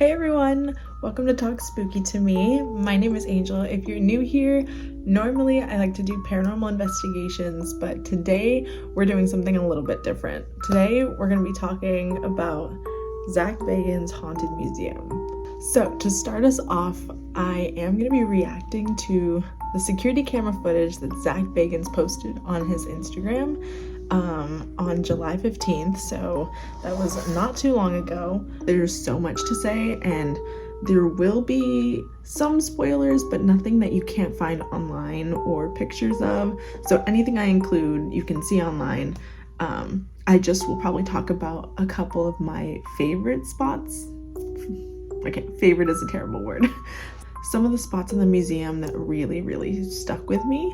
Hey everyone, welcome to Talk Spooky to Me. My name is Angel. If you're new here, normally I like to do paranormal investigations, but today we're doing something a little bit different. Today we're going to be talking about Zak Bagans Haunted Museum. So to start us off, I am going to be reacting to the security camera footage that Zak Bagans posted on his Instagram on July 15th, so that was not too long ago. There's so much to say, and there will be some spoilers, but nothing that you can't find online or pictures of. So anything I include, you can see online. I just will probably talk about a couple of my favorite spots. Okay, favorite is a terrible word. Some of the spots in the museum that really stuck with me.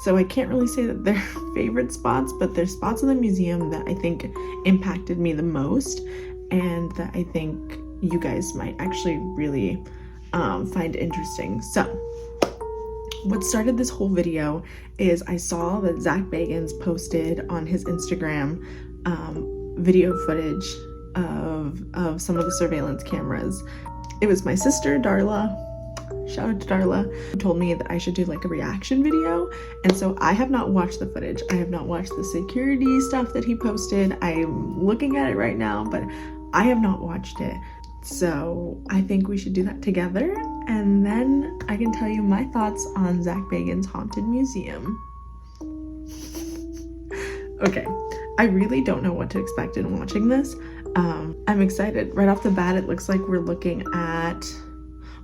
So I can't really say that they're favorite spots, but they're spots in the museum that I think impacted me the most and that I think you guys might actually really find interesting. So what started this whole video is I saw that Zak Bagans posted on his Instagram video footage of some of the surveillance cameras. It was my sister, Darla, shout out to Darla, who told me that I should do like a reaction video. And so I have not watched the footage. I have not watched the security stuff that he posted. I'm looking at it right now, but I have not watched it. So I think we should do that together. And then I can tell you my thoughts on Zak Bagans Haunted Museum. Okay, I really don't know what to expect in watching this. I'm excited. Right off the bat, it looks like we're looking at,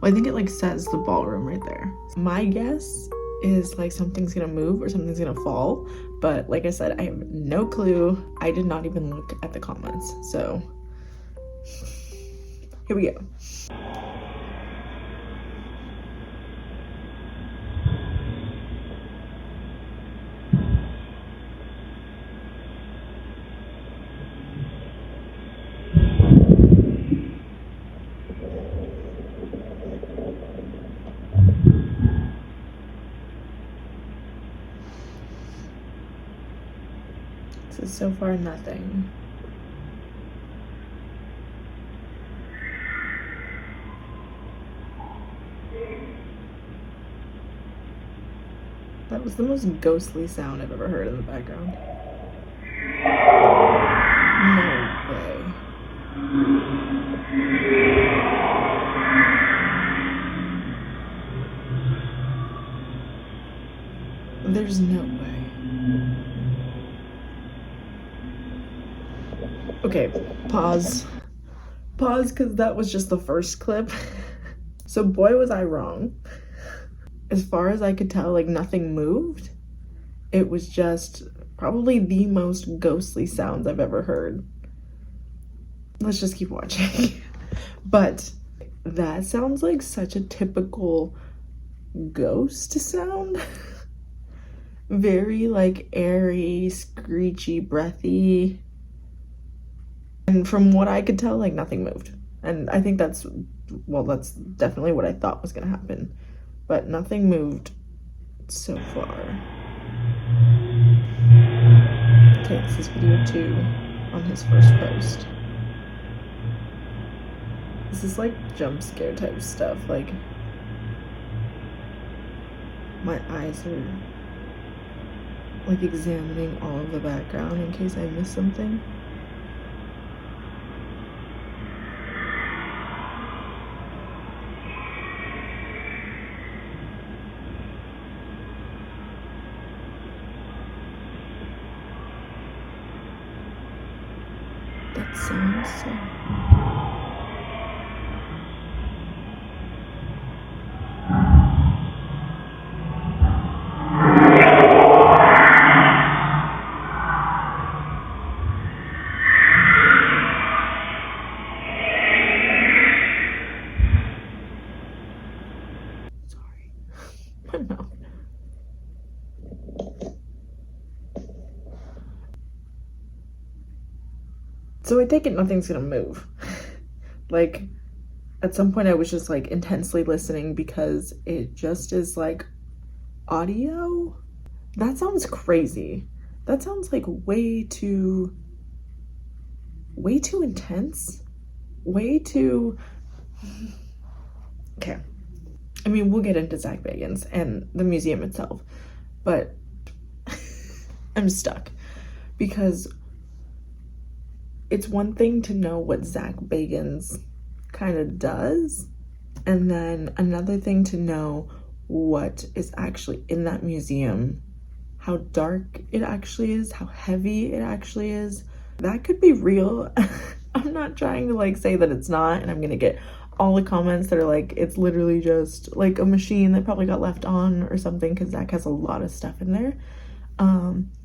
well, I think it like says the ballroom right there. My guess is like something's gonna move or something's gonna fall, but like I said, I have no clue. I did not even look at the comments, so here we go. This is so far nothing. That was the most ghostly sound I've ever heard in the background. No way. There's no way. Okay, pause, because that was just the first clip. So boy, was I wrong. As far as I could tell, like nothing moved. It was just probably the most ghostly sounds I've ever heard. Let's just keep watching. But that sounds like such a typical ghost sound. Very like airy, screechy, breathy. And from what I could tell, like nothing moved. And I think that's definitely what I thought was gonna happen. But nothing moved so far. Okay, this is video 2 on his first post. This is like jump scare type stuff. Like my eyes are like examining all of the background in case I missed something. That sounds so... Sorry. My mouth. So I take it nothing's gonna move. Like, at some point I was just like intensely listening because it just is like audio. That sounds crazy. That sounds like way too intense. way too, okay. I mean, we'll get into Zak Bagans and the museum itself, but I'm stuck because it's one thing to know what Zak Bagans kind of does, and then another thing to know what is actually in that museum, how dark it actually is, how heavy it actually is. That could be real. I'm not trying to like say that it's not, and I'm gonna get all the comments that are like, it's literally just like a machine that probably got left on or something, because Zak has a lot of stuff in there.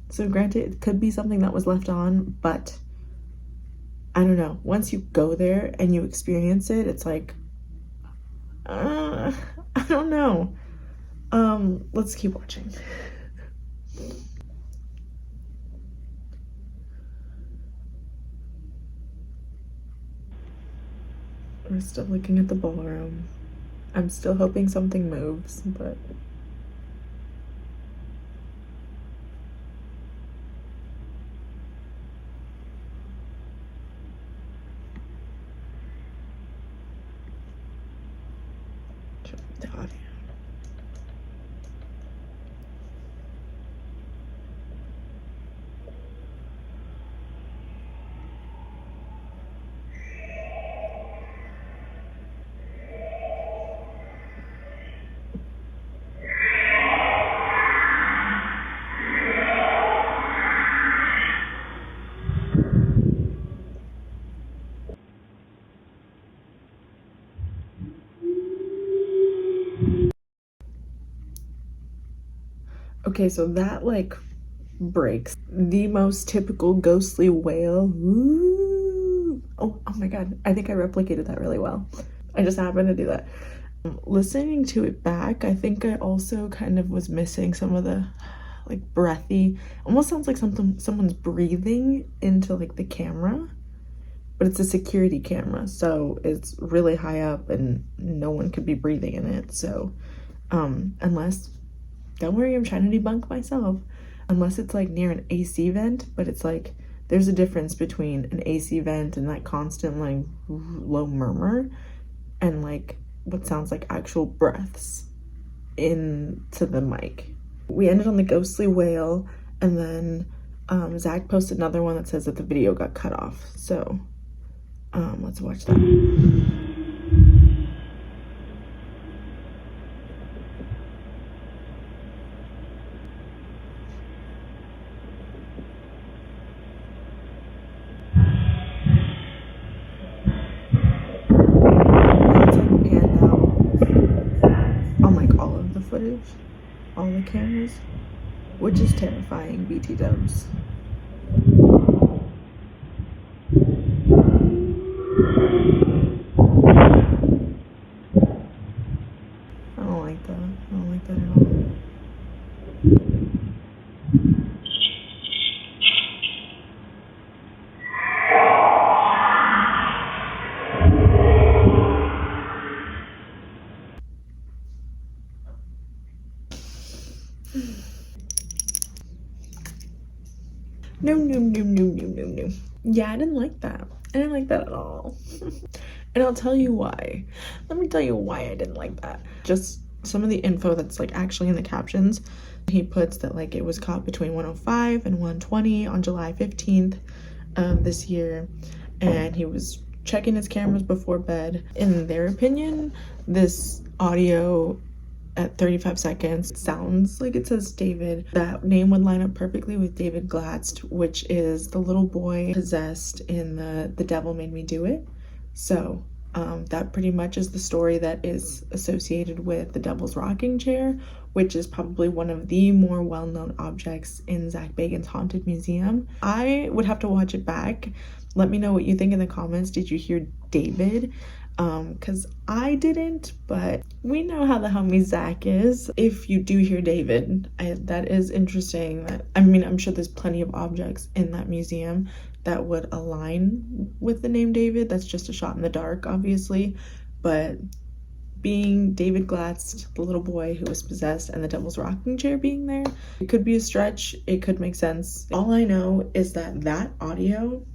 So granted, it could be something that was left on, but I don't know. Once you go there and you experience it, it's like, I don't know. Let's keep watching. We're still looking at the ballroom. I'm still hoping something moves, but the audio. Okay, so that like breaks the most typical ghostly wail. Ooh. Oh my god, I think I replicated that really well. I just happened to do that. Listening to it back, I think I also kind of was missing some of the like breathy, almost sounds like someone's breathing into like the camera, but it's a security camera, so it's really high up and no one could be breathing in it. So unless, don't worry, I'm trying to debunk myself, unless it's like near an AC vent, but it's like there's a difference between an AC vent and that constant like low murmur and like what sounds like actual breaths into the mic. We ended on the ghostly wail, and then Zak posted another one that says that the video got cut off. So let's watch that. Footage, all the cameras, which is terrifying, BT dubs. I don't like that. I don't like that at all. No. Yeah, I didn't like that. I didn't like that at all. And I'll tell you why. Let me tell you why I didn't like that. Just some of the info that's like actually in the captions. He puts that like it was caught between 105 and 120 on July 15th of this year, and he was checking his cameras before bed. In their opinion, this audio at 35 seconds sounds like it says David. That name would line up perfectly with David Glatz, which is the little boy possessed in the Devil Made Me Do It. So that pretty much is the story that is associated with the Devil's Rocking Chair, which is probably one of the more well-known objects in Zak Bagans Haunted Museum. I would have to watch it back. Let me know what you think in the comments. Did you hear David? Because I didn't, but we know how the homie Zak is. If you do hear David, that is interesting. I mean, I'm sure there's plenty of objects in that museum that would align with the name David. That's just a shot in the dark, obviously, but being David Glatz, the little boy who was possessed, and the Devil's Rocking Chair being there, it could be a stretch. It could make sense. All I know is that audio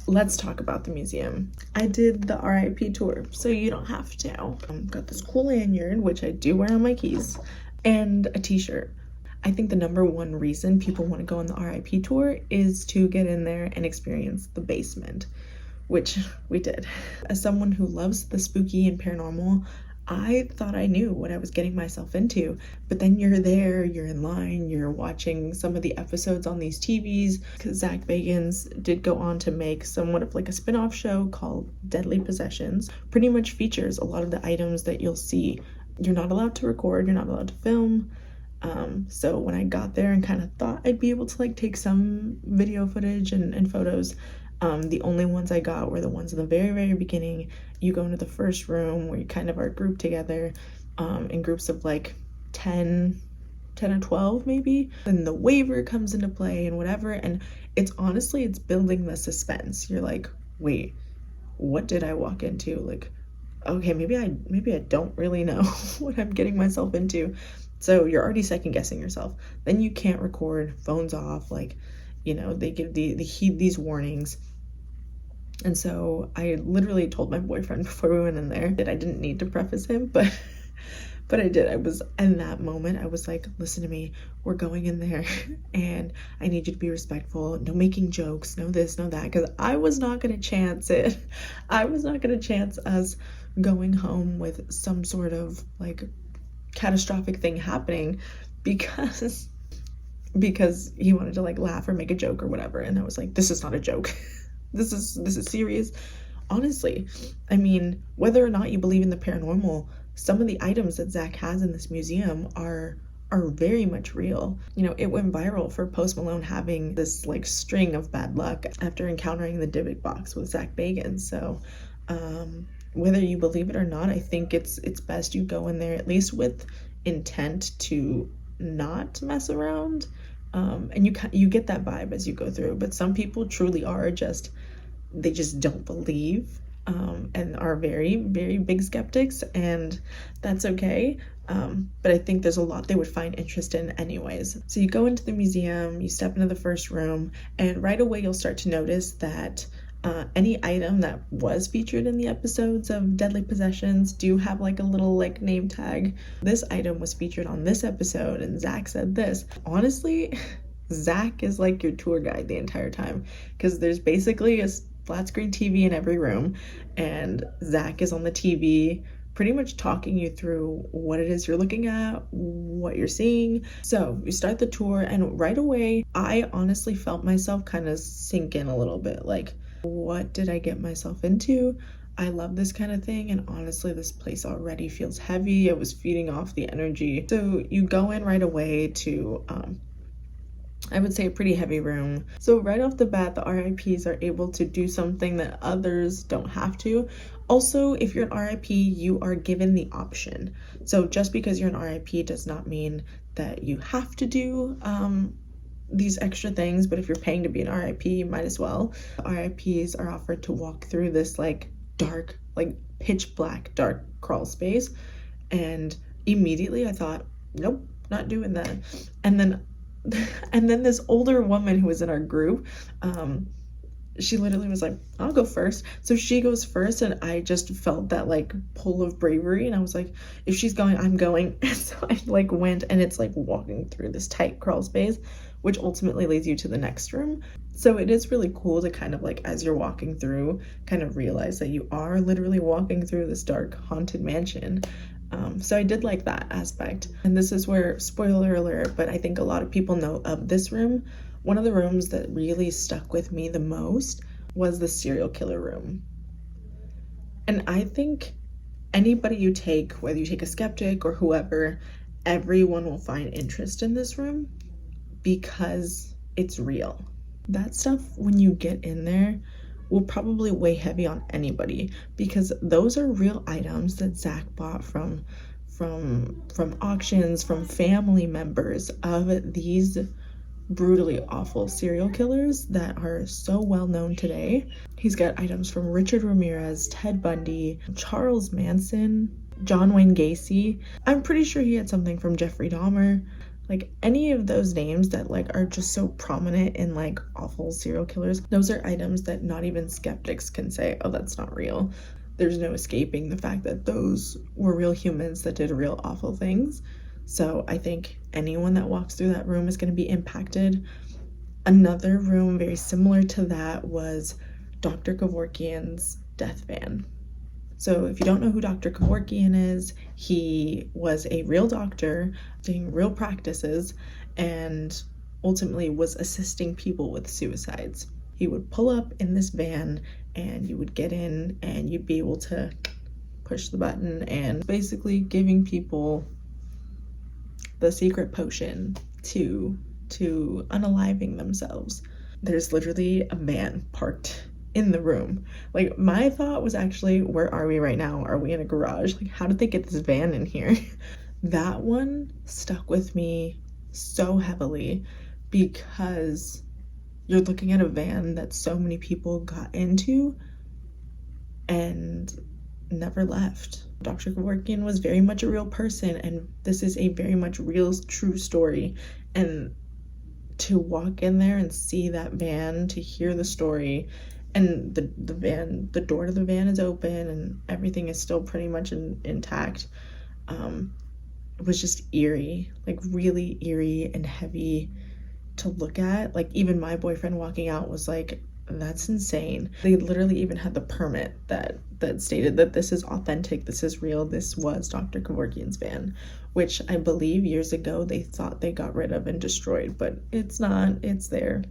let's talk about the museum. I did the RIP tour, so you don't have to. Got this cool lanyard, which I do wear on my keys, and a t-shirt. I think the number one reason people want to go on the RIP tour is to get in there and experience the basement, which we did. As someone who loves the spooky and paranormal, I thought I knew what I was getting myself into, but then you're there, you're in line, you're watching some of the episodes on these TVs, because Zak Bagans did go on to make somewhat of like a spin-off show called Deadly Possessions. Pretty much features a lot of the items that you'll see. You're not allowed to record, you're not allowed to film. So when I got there and kind of thought I'd be able to like take some video footage and photos, the only ones I got were the ones in the very beginning. You go into the first room where you kind of are grouped together in groups of like 10 or 12 maybe. Then the waiver comes into play and whatever, and it's honestly, it's building the suspense. You're like, wait, what did I walk into? Like, okay, maybe I don't really know what I'm getting myself into. So you're already second guessing yourself. Then you can't record, phones off, like, you know, they give these warnings. And so I literally told my boyfriend before we went in there that I didn't need to preface him, but I did. I was in that moment, I was like, listen to me, we're going in there and I need you to be respectful. No making jokes, no this, no that, because I was not going to chance it. I was not going to chance us going home with some sort of like catastrophic thing happening because he wanted to like laugh or make a joke or whatever. And I was like, this is not a joke. This is serious. Honestly, I mean, whether or not you believe in the paranormal, some of the items that Zak has in this museum are very much real. You know, it went viral for Post Malone having this like string of bad luck after encountering the Dybbuk box with Zak Bagans. So whether you believe it or not, I think it's best you go in there at least with intent to not mess around. And you get that vibe as you go through, but some people truly are they just don't believe, and are very big skeptics, and that's okay. But I think there's a lot they would find interest in anyways. So you go into the museum, you step into the first room, and right away you'll start to notice that any item that was featured in the episodes of Deadly Possessions do have like a little like name tag. This item was featured on this episode and Zak said this. Honestly, Zak is like your tour guide the entire time, because there's basically a flat screen TV in every room and Zak is on the TV pretty much talking you through what it is you're looking at, what you're seeing. So you start the tour and right away I honestly felt myself kind of sink in a little bit, like, what did I get myself into? I love this kind of thing, and honestly this place already feels heavy. It was feeding off the energy. So you go in right away to I would say a pretty heavy room. So right off the bat, the RIPs are able to do something that others don't have to. Also, if you're an RIP, you are given the option. So just because you're an RIP does not mean that you have to do these extra things, but if you're paying to be an RIP, you might as well. RIPs are offered to walk through this like dark, like pitch black dark crawl space, and immediately I thought, nope, not doing that. And then this older woman who was in our group, she literally was like, I'll go first. So she goes first, and I just felt that like pull of bravery, and I was like, if she's going, I'm going. And so I like went, and it's like walking through this tight crawl space, which ultimately leads you to the next room. So it is really cool to kind of like, as you're walking through, kind of realize that you are literally walking through this dark haunted mansion. So I did like that aspect. And this is where, spoiler alert, but I think a lot of people know of this room. One of the rooms that really stuck with me the most was the serial killer room. And I think anybody you take, whether you take a skeptic or whoever, everyone will find interest in this room because it's real. That stuff, when you get in there, will probably weigh heavy on anybody, because those are real items that Zak bought from auctions, from family members of these brutally awful serial killers that are so well known today. He's got items from Richard Ramirez, Ted Bundy, Charles Manson, John Wayne Gacy. I'm pretty sure he had something from Jeffrey Dahmer. like any of those names that like are just so prominent in like awful serial killers, those are items that not even skeptics can say, oh, that's not real. There's no escaping the fact that those were real humans that did real awful things. So I think anyone that walks through that room is going to be impacted. Another room very similar to that was Dr. Kevorkian's death van. So if you don't know who Dr. Kevorkian is, he was a real doctor doing real practices and ultimately was assisting people with suicides. He would pull up in this van and you would get in and you'd be able to push the button and basically giving people the secret potion to unaliving themselves. There's literally a van parked in the room. Like, my thought was actually, where are we right now? Are we in a garage? Like, how did they get this van in here? That one stuck with me so heavily because you're looking at a van that so many people got into and never left. Dr. Kevorkian was very much a real person, and this is a very much real, true story. And to walk in there and see that van, to hear the story, and the van, the door to the van is open and everything is still pretty much intact. It was just eerie, like really eerie and heavy to look at. Like, even my boyfriend walking out was like, that's insane. They literally even had the permit that stated that this is authentic, this is real, this was Dr. Kevorkian's van, which I believe years ago they thought they got rid of and destroyed, but it's not. It's there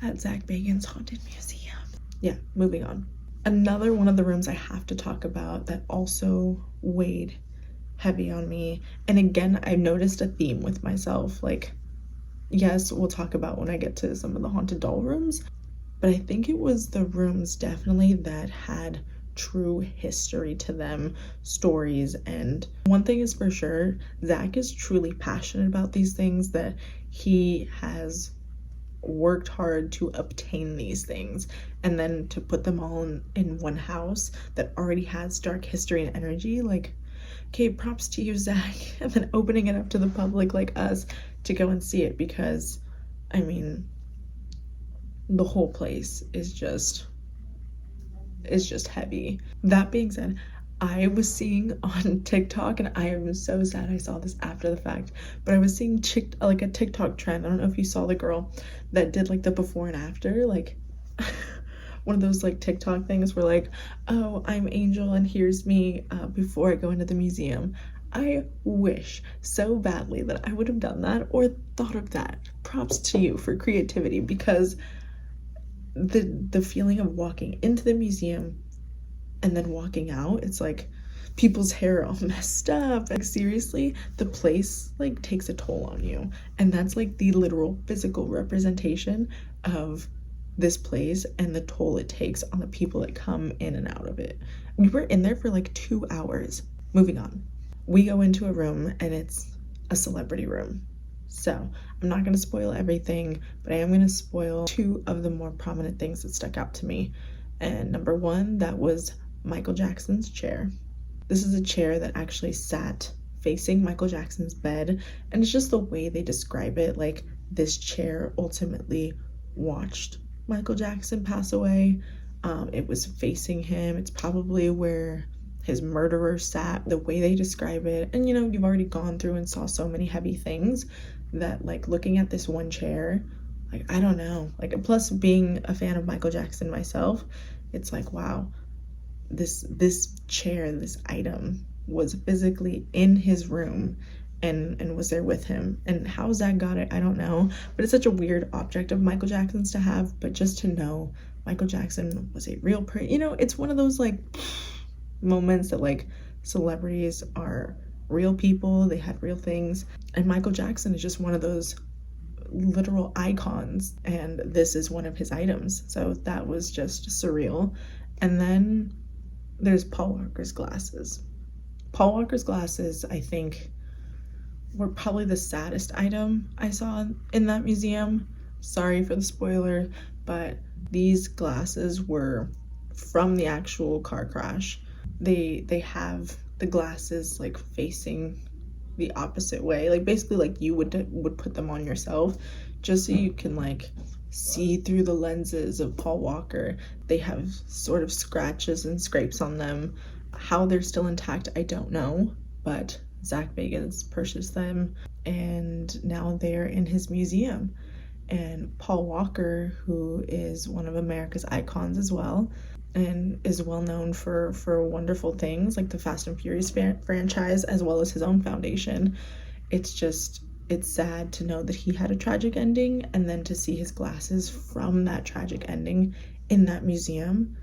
at Zak Bagans Haunted Museum. Yeah, moving on. Another one of the rooms I have to talk about that also weighed heavy on me, and again, I noticed a theme with myself. Like, yes, we'll talk about when I get to some of the haunted doll rooms, but I think it was the rooms definitely that had true history to them, stories. And one thing is for sure, Zak is truly passionate about these things, that he has worked hard to obtain these things and then to put them all in one house that already has dark history and energy. Like, okay, props to you, Zak. And then opening it up to the public like us to go and see it, because I mean, the whole place is just heavy. That being said, I was seeing on TikTok, and I am so sad I saw this after the fact, but I was seeing like a TikTok trend. I don't know if you saw the girl that did like the before and after, like one of those like TikTok things where like, oh, I'm Angel and here's me before I go into the museum. I wish so badly that I would have done that or thought of that. Props to you for creativity, because the feeling of walking into the museum and then walking out, it's like people's hair all messed up. Like, seriously, the place like takes a toll on you, and that's like the literal physical representation of this place and the toll it takes on the people that come in and out of it. We were in there for like 2 hours. Moving on, we go into a room and it's a celebrity room. So I'm not going to spoil everything, but I am going to spoil 2 of the more prominent things that stuck out to me. And number 1, that was Michael Jackson's chair. This is a chair that actually sat facing Michael Jackson's bed, and it's just the way they describe it. Like, this chair ultimately watched Michael Jackson pass away. It was facing him. It's probably where his murderer sat, the way they describe it. And you know, you've already gone through and saw so many heavy things that, like, looking at this one chair, like, I don't know, like, plus being a fan of Michael Jackson myself, it's like, wow, this chair, this item was physically in his room and was there with him. And how Zak got it, I don't know, but it's such a weird object of Michael Jackson's to have. But just to know Michael Jackson was a real person, you know, it's one of those like moments that like celebrities are real people, they had real things, and Michael Jackson is just one of those literal icons, and this is one of his items. So that was just surreal. And then there's Paul Walker's glasses. Paul Walker's glasses, I think, were probably the saddest item I saw in that museum. Sorry for the spoiler, but these glasses were from the actual car crash. They have the glasses like facing the opposite way, like basically like you would put them on yourself, just so you can like see through the lenses of Paul Walker. They have sort of scratches and scrapes on them. How they're still intact, I don't know, but Zak Bagans purchased them and now they're in his museum. And Paul Walker, who is one of America's icons as well, and is well known for wonderful things like the Fast and Furious franchise, as well as his own foundation. It's sad to know that he had a tragic ending, and then to see his glasses from that tragic ending in that museum.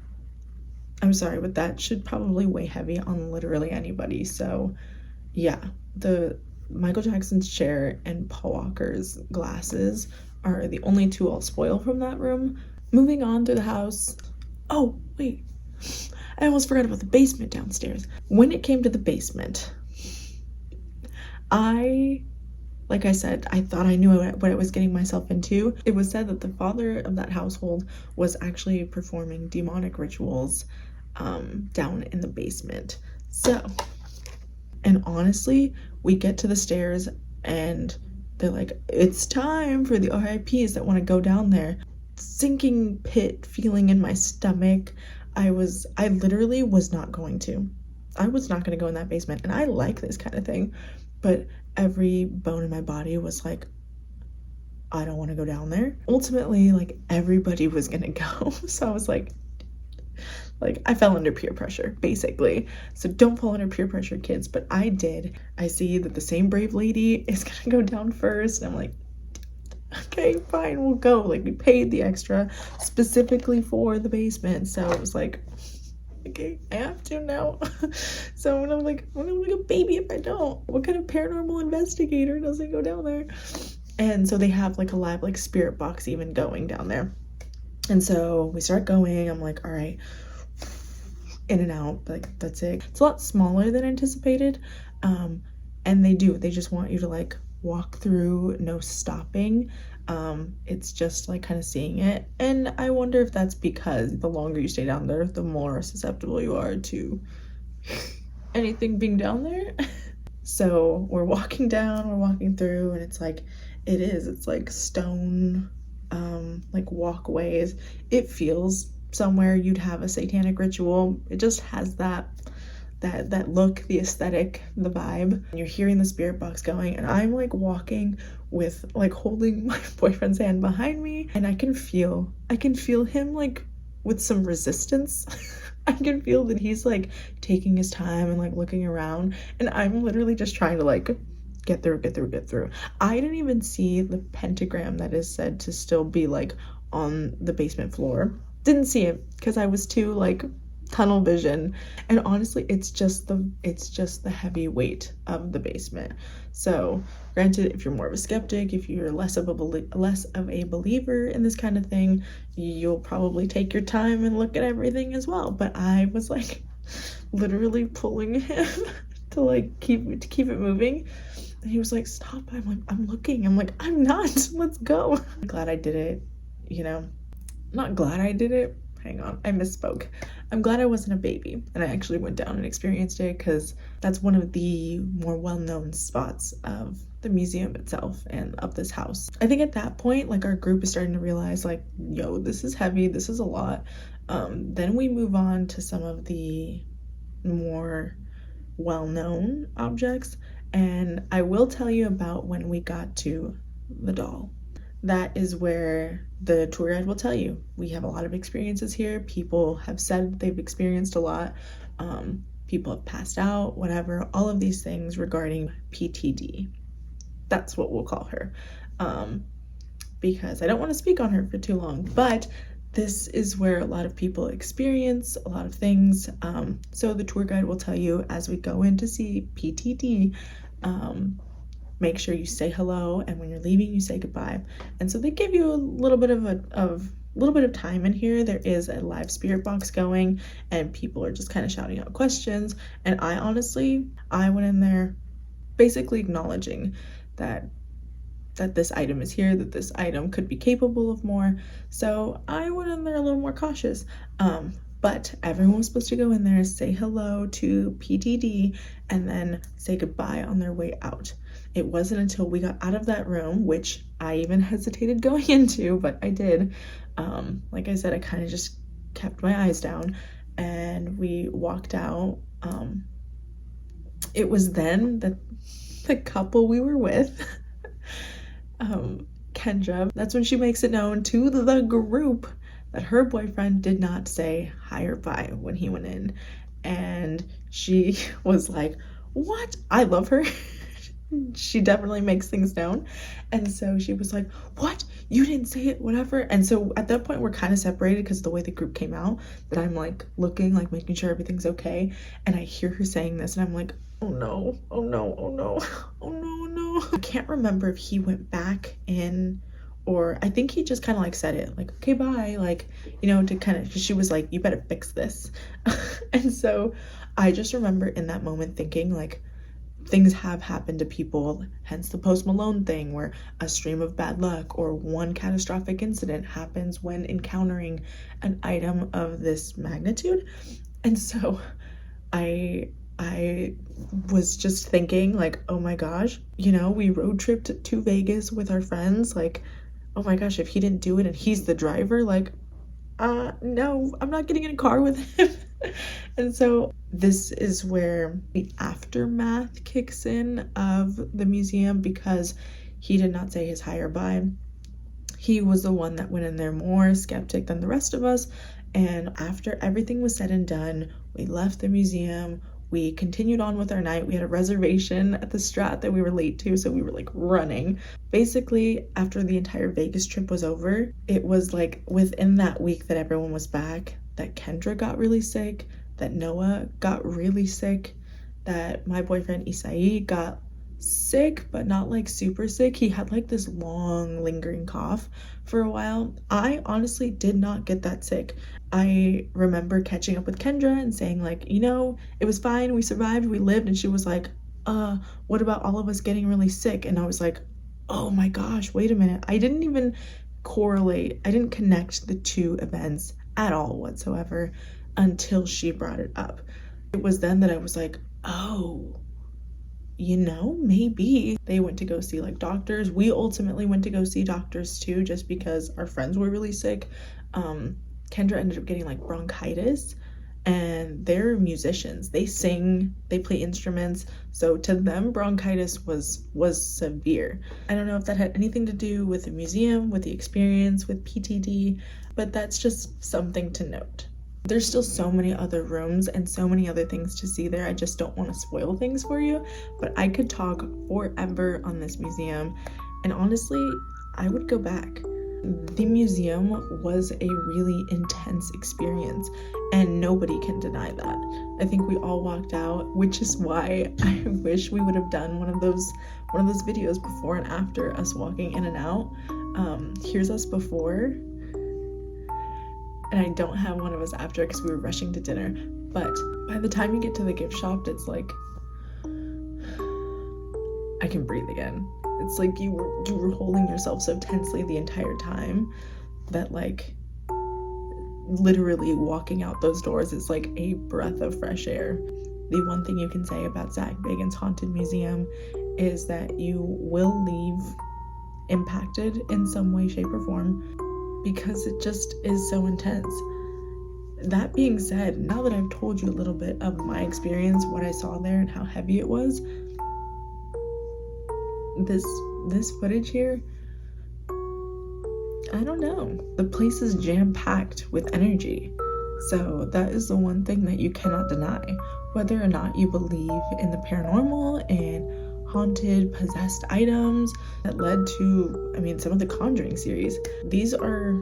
I'm sorry, but that should probably weigh heavy on literally anybody. So yeah, the Michael Jackson's chair and Paul Walker's glasses are the only two I'll spoil from that room. Moving on through the house. Oh, wait. I almost forgot about the basement downstairs. When it came to the basement, like I said, I thought I knew what I was getting myself into. It was said that the father of that household was actually performing demonic rituals down in the basement. So, and honestly, we get to the stairs and they're like, it's time for the RIPs that want to go down there. Sinking pit feeling in my stomach. I literally was not going to. I was not going to go in that basement, and I like this kind of thing, but every bone in my body was like, I don't want to go down there. Ultimately, like, everybody was gonna go, so I was like I fell under peer pressure, basically. So don't fall under peer pressure, kids, but I did. I see that the same brave lady is gonna go down first, and I'm like, okay, fine, we'll go. Like, we paid the extra specifically for the basement, so it was like, okay, I have to now. So I'm gonna look like a baby if I don't. What kind of paranormal investigator doesn't go down there? And so they have like a live like spirit box even going down there. And so we start going. I'm like, all right, in and out, like that's it. It's a lot smaller than anticipated. And they just want you to like walk through, no stopping. It's just like kind of seeing it, and I wonder if that's because the longer you stay down there, the more susceptible you are to anything being down there. So we're walking down, we're walking through, and it's like it's like stone like walkways. It feels somewhere you'd have a satanic ritual. It just has that look, the aesthetic, the vibe. You're hearing the spirit box going, and I'm like walking with like holding my boyfriend's hand behind me, and I can feel him like with some resistance. I can feel that he's like taking his time and like looking around, and I'm literally just trying to like get through. I didn't even see the pentagram that is said to still be like on the basement floor. Didn't see it because I was too like tunnel vision, and honestly it's just the heavy weight of the basement. So granted, if you're more of a skeptic, if you're less of a believer in this kind of thing, you'll probably take your time and look at everything as well. But I was like literally pulling him to like keep it moving, and he was like, stop. I'm like, I'm looking. I'm like, I'm not. Let's go. I'm glad I did it, you know. Not glad I did it. Hang on, I misspoke. I'm glad I wasn't a baby and I actually went down and experienced it, because that's one of the more well-known spots of the museum itself and of this house. I think at that point, like, our group is starting to realize like, yo, this is heavy, this is a lot. Then we move on to some of the more well-known objects, and I will tell you about when we got to the doll. That is where the tour guide will tell you. We have a lot of experiences here. People have said they've experienced a lot. People have passed out, whatever, all of these things regarding PTD. That's what we'll call her. Because I don't want to speak on her for too long, but this is where a lot of people experience a lot of things. So the tour guide will tell you as we go in to see PTD, make sure you say hello, and when you're leaving, you say goodbye. And so they give you a little bit of time in here. There is a live spirit box going, and people are just kind of shouting out questions. And I went in there basically acknowledging that this item is here, that this item could be capable of more. So I went in there a little more cautious. but everyone was supposed to go in there, say hello to PTD, and then say goodbye on their way out. It wasn't until we got out of that room, which I even hesitated going into, but I did. Like I said, I kind of just kept my eyes down, and we walked out. It was then that the couple we were with, Kendra, that's when she makes it known to the group that her boyfriend did not say hi or bye when he went in. And she was like, what? I love her. She definitely makes things known. And so she was like, what? You didn't say it, whatever. And so at that point, we're kind of separated because the way the group came out, that I'm like looking, like making sure everything's okay. And I hear her saying this, and I'm like, oh no, oh no, oh no, oh no, no. I can't remember if he went back in, or I think he just kind of like said it, like, okay, bye, like, you know, to kind of, she was like, you better fix this. And so I just remember in that moment thinking, like, things have happened to people, hence the Post Malone thing, where a stream of bad luck or one catastrophic incident happens when encountering an item of this magnitude. And so I was just thinking, like, oh my gosh, you know, we road tripped to Vegas with our friends, like, oh my gosh, if he didn't do it and he's the driver, like, no, I'm not getting in a car with him. And so this is where the aftermath kicks in of the museum, because he did not say his hi or bye. He was the one that went in there more skeptic than the rest of us. And after everything was said and done, we left the museum. We continued on with our night. We had a reservation at the Strat that we were late to, so we were like running. Basically, after the entire Vegas trip was over, it was like within that week that everyone was back, that Kendra got really sick, that Noah got really sick, that my boyfriend Isai got sick, but not like super sick. He had like this long lingering cough for a while. I honestly did not get that sick. I remember catching up with Kendra and saying, like, you know, it was fine, we survived, we lived. And she was like, what about all of us getting really sick? And I was like, oh my gosh, wait a minute. I didn't even correlate, I didn't connect the two events at all whatsoever until she brought it up. It was then that I was like, oh, you know, maybe. They went to go see like doctors. We ultimately went to go see doctors too, just because our friends were really sick. Kendra ended up getting like bronchitis, and they're musicians. They sing, they play instruments. So to them, bronchitis was severe. I don't know if that had anything to do with the museum, with the experience, with PTD, but that's just something to note. There's still so many other rooms and so many other things to see there. I just don't want to spoil things for you, but I could talk forever on this museum, and honestly, I would go back. The museum was a really intense experience, and nobody can deny that. I think we all walked out, which is why I wish we would have done one of those videos before and after us walking in and out. Here's us before, and I don't have one of us after because we were rushing to dinner. But by the time you get to the gift shop, it's like I can breathe again. It's like you were holding yourself so tensely the entire time that, like, literally walking out those doors is like a breath of fresh air. The one thing you can say about Zak Bagans Haunted Museum is that you will leave impacted in some way, shape, or form, because it just is so intense. That being said, now that I've told you a little bit of my experience, what I saw there and how heavy it was, this footage here, I don't know. The place is jam-packed with energy. So that is the one thing that you cannot deny. Whether or not you believe in the paranormal and haunted, possessed items that led to, I mean, some of the Conjuring series. These are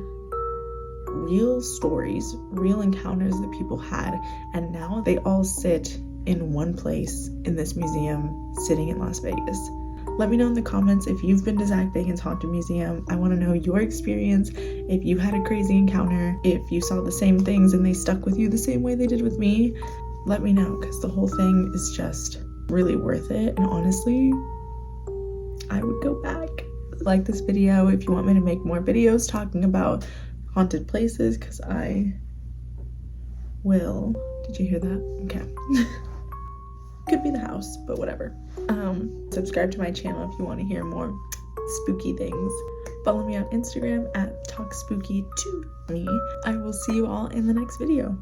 real stories, real encounters that people had, and now they all sit in one place in this museum sitting in Las Vegas. Let me know in the comments if you've been to Zak Bagans Haunted Museum. I want to know your experience, if you had a crazy encounter, if you saw the same things and they stuck with you the same way they did with me. Let me know, because the whole thing is just really worth it, and honestly, I would go back. Like this video if you want me to make more videos talking about haunted places, because I will, did you hear that? Okay. Could be the house, but whatever. Subscribe to my channel if you want to hear more spooky things. Follow me on Instagram at talkspooky2me. I will see you all in the next video.